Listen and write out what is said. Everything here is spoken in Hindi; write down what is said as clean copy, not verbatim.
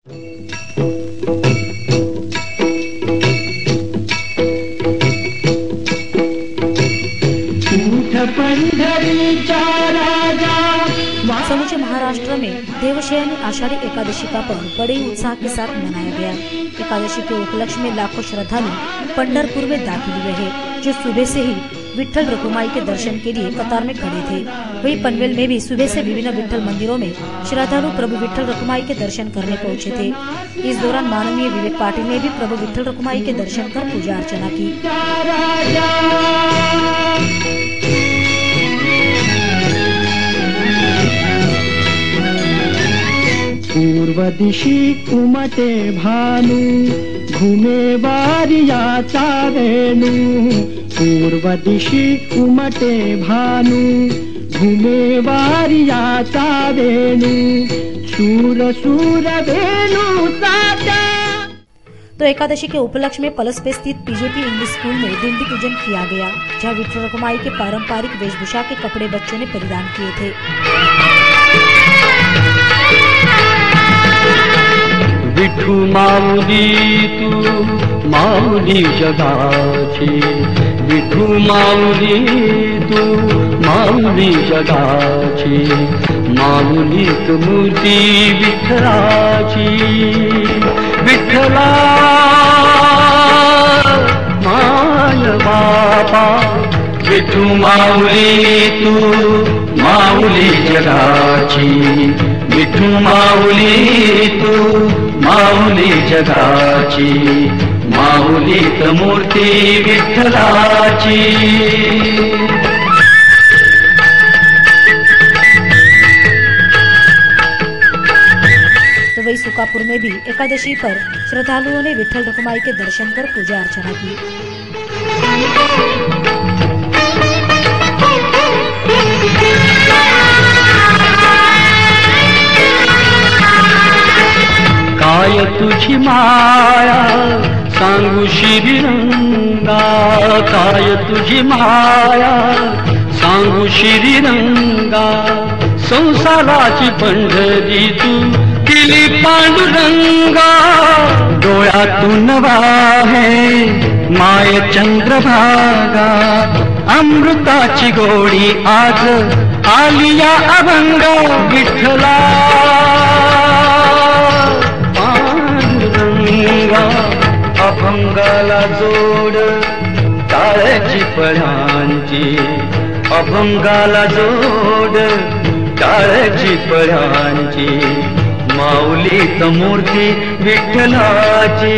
समूचे महाराष्ट्र में देवशयनी आषाढ़ी एकादशी का पर्व बड़े उत्साह के साथ मनाया गया। एकादशी के उपलक्ष्य में लाखों श्रद्धालु पंढरपुर में दाखिल हुए हैं, जो सुबह से ही विठ्ठल रखुमाई के दर्शन के लिए कतार में खड़े थे। वहीं पनवेल में भी सुबह से विभिन्न विठ्ठल मंदिरों में श्रद्धालु प्रभु विठ्ठल रखुमाई के दर्शन करने पहुंचे थे। इस दौरान माननीय विवेक पाटिल ने भी प्रभु विठ्ठल रखुमाई के दर्शन कर पूजा अर्चना की। पूर्व दिशी उमटे भानु घूमे वारियाचा वेणु। पूर्व दिशी उमटे भानु घूमे वारियाचा वेणु। सूर सूर वेणु साचा। तो एकादशी के उपलक्ष्य में पलस पे स्थित पीजेपी इंग्लिश स्कूल में दंडी पूजन किया गया, जहाँ विठ्ठल रखुमाई के पारंपरिक वेशभूषा के कपड़े बच्चों ने परिधान किए थे। विठू माऊली तू माऊली जगाची। विठू माऊली तू माऊली जगाची। माऊली तू मूर्ती विठ्ठलाची। विठ्ठला माय बापा। विठू माऊली तू माऊली जगाची। विठू माऊली तू माऊली जगाची। माऊली त मूर्ती विठ्ठलाची। तो वही सुकापुर में भी एकादशी पर श्रद्धालुओं ने विठ्ठल रखुमाई के दर्शन कर पूजा अर्चना की। काय तुझी माया सांगू श्रीरंगा। काय तुझी माया सांगू श्रीरंगा। संसाराची पंढरी तू केली पांडुरंगा। डोळ्यातून वाहे माय चंद्रभागा। अमृताची गोडी आज आली या अभंगा। विठ्ठला अभंगाला जोड टाळ्याची पळ्यांची। अभंगाला जोड टाळ्याची पळ्यांची। माऊली त मूर्ती विठ्ठलाची।